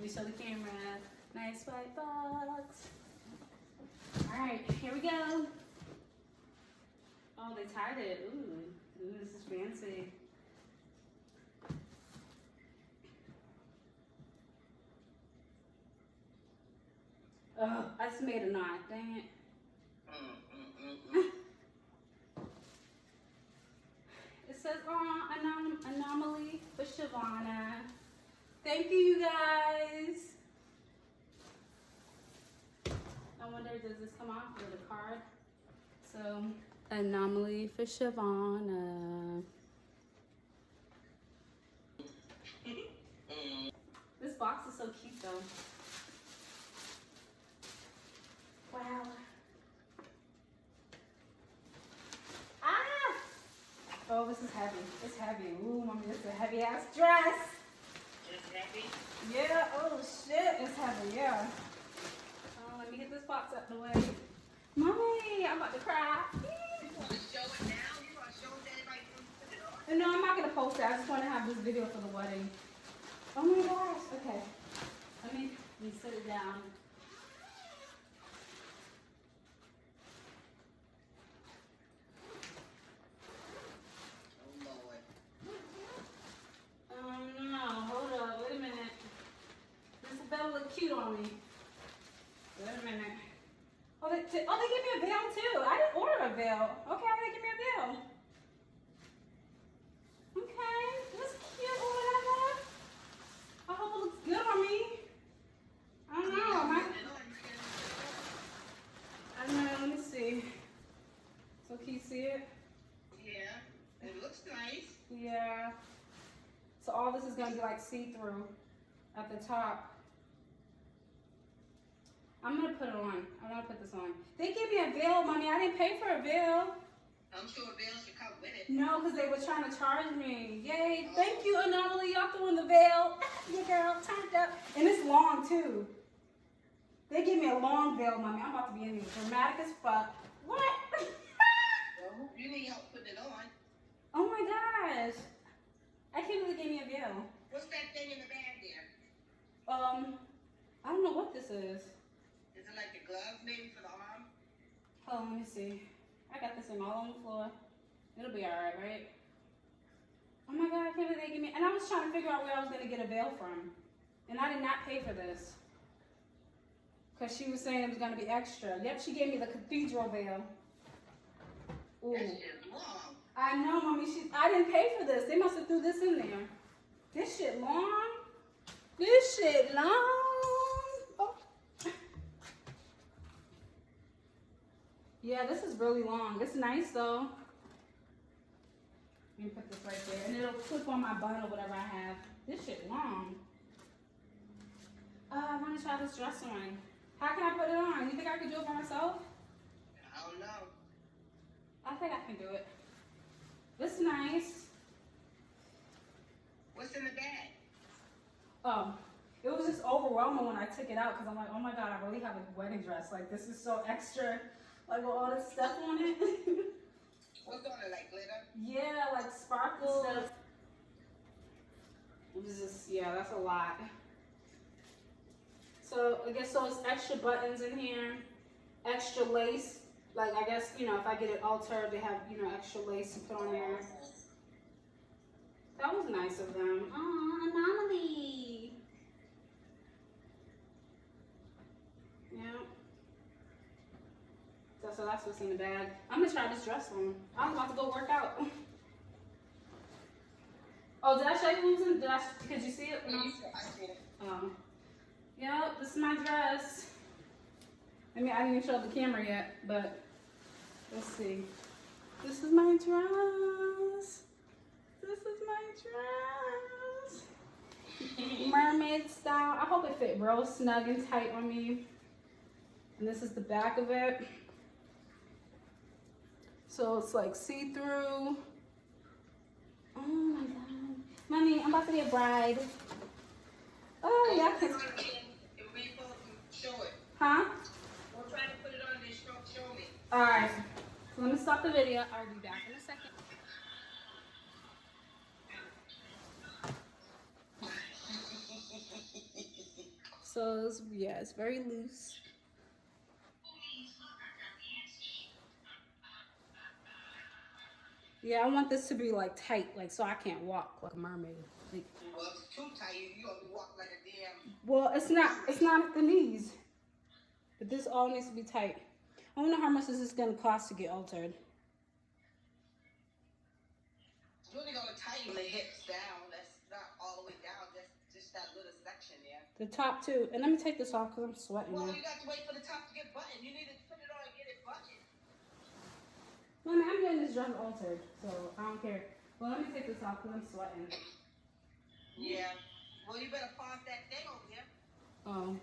Let me show the camera. Nice white box. All right, here we go. Oh, they tied it. Ooh, this is fancy. Oh, I just made a knot. Dang it. It says Anomalie for Shavana. Thank you guys. I wonder, does this come off with a card? So, Anomalie for Shavana. This box is so cute though. Wow. Ah! Oh, this is heavy. It's heavy. Ooh, mommy, this is a heavy ass dress. It's heavy? Yeah, oh shit, it's heavy, yeah. Let me get this box out the way. Mommy, I'm about to cry. You want to show it now? You want to show it to everybody who put it on? No, I'm not going to post it. I just want to have this video for the wedding. Oh my gosh. Okay. Let me sit it down. No, hold up, wait a minute. This bell look cute on me. Wait a minute. Oh, they gave me a veil too. I didn't order a veil. Okay, they give me a veil. Okay, that's cute. Oh, I hope it looks good on me. I don't know. I don't know. Let me see. So can you see it? Yeah, it looks nice. Yeah. So all this is going to be like see-through at the top. I'm going to put it on. I want to put this on. They gave me a veil, Mommy. I didn't pay for a veil. I'm sure a veil should come with it. No, because they were trying to charge me. Yay. Oh. Thank you, Anomalie. Y'all throwing the veil. Your girl turned up. And it's long, too. They gave me a long veil, Mommy. I'm about to be in here dramatic as fuck. What? Well, you need help putting it on. Oh, my gosh. I can't believe they gave me a veil. What's that thing in the bag there? I don't know what this is. Is it like the gloves maybe for the arm? Hold on, let me see. I got this thing all on the floor. It'll be alright, right? Oh my god, I can't believe they gave me. And I was trying to figure out where I was going to get a veil from. And I did not pay for this. Because she was saying it was going to be extra. Yep, she gave me the cathedral veil. Ooh. That shit's long. I know, Mommy. I didn't pay for this. They must have threw this in there. This shit long. This shit long. Oh. Yeah, this is really long. It's nice though. Let me put this right there. And it'll clip on my bun or whatever I have. This shit long. I want to try this dress on. How can I put it on? You think I could do it by myself? I don't know. I think I can do it. This is nice. What's in the bag? It was just overwhelming when I took it out because I'm like, oh my god, I really have a wedding dress. Like, this is so extra. Like, with all this stuff on it. What's on it, like glitter? Yeah, like sparkle stuff. It was just, yeah, that's a lot. So, I guess so it's extra buttons in here, extra lace. Like, I guess, you know, if I get it altered, they have, you know, extra lace to put on there. That was nice of them. Oh, Anomalie. Yeah. So that's what's in the bag. I'm gonna try this dress on. I'm about to go work out. Oh, did I show you who's in? Could you see it? No. I see it. Yep, this is my dress. I mean, I didn't even show the camera yet, but let's see. This is my dress. This is my dress. Mermaid style. I hope it fit real snug and tight on me. And this is the back of it. So it's like see-through. Oh my god. Mommy, I'm about to be a bride. Oh, yeah. Show it. Huh? We're trying to put it on this show me. Alright. So let me stop the video. I'll be back in a second. So it's, yeah, it's very loose. Yeah, I want this to be like tight, like so I can't walk like a mermaid. Like, Well, if it's too tight, you gonna be walking like a damn. well, it's not at the knees, but this all needs to be tight. I wonder how much is this gonna cost to get altered. You only gonna tighten the hips down. That's not all the way down. That's just that little section there. The top too, and let me take this off because I'm sweating Well, now. you got to wait for the top to get buttoned. You need to put it on and get it buttoned. No, I mean, I'm getting this dress altered, so I don't care. Well, let me take this off because I'm sweating. Yeah. Well, you better pause that thing over there. Oh.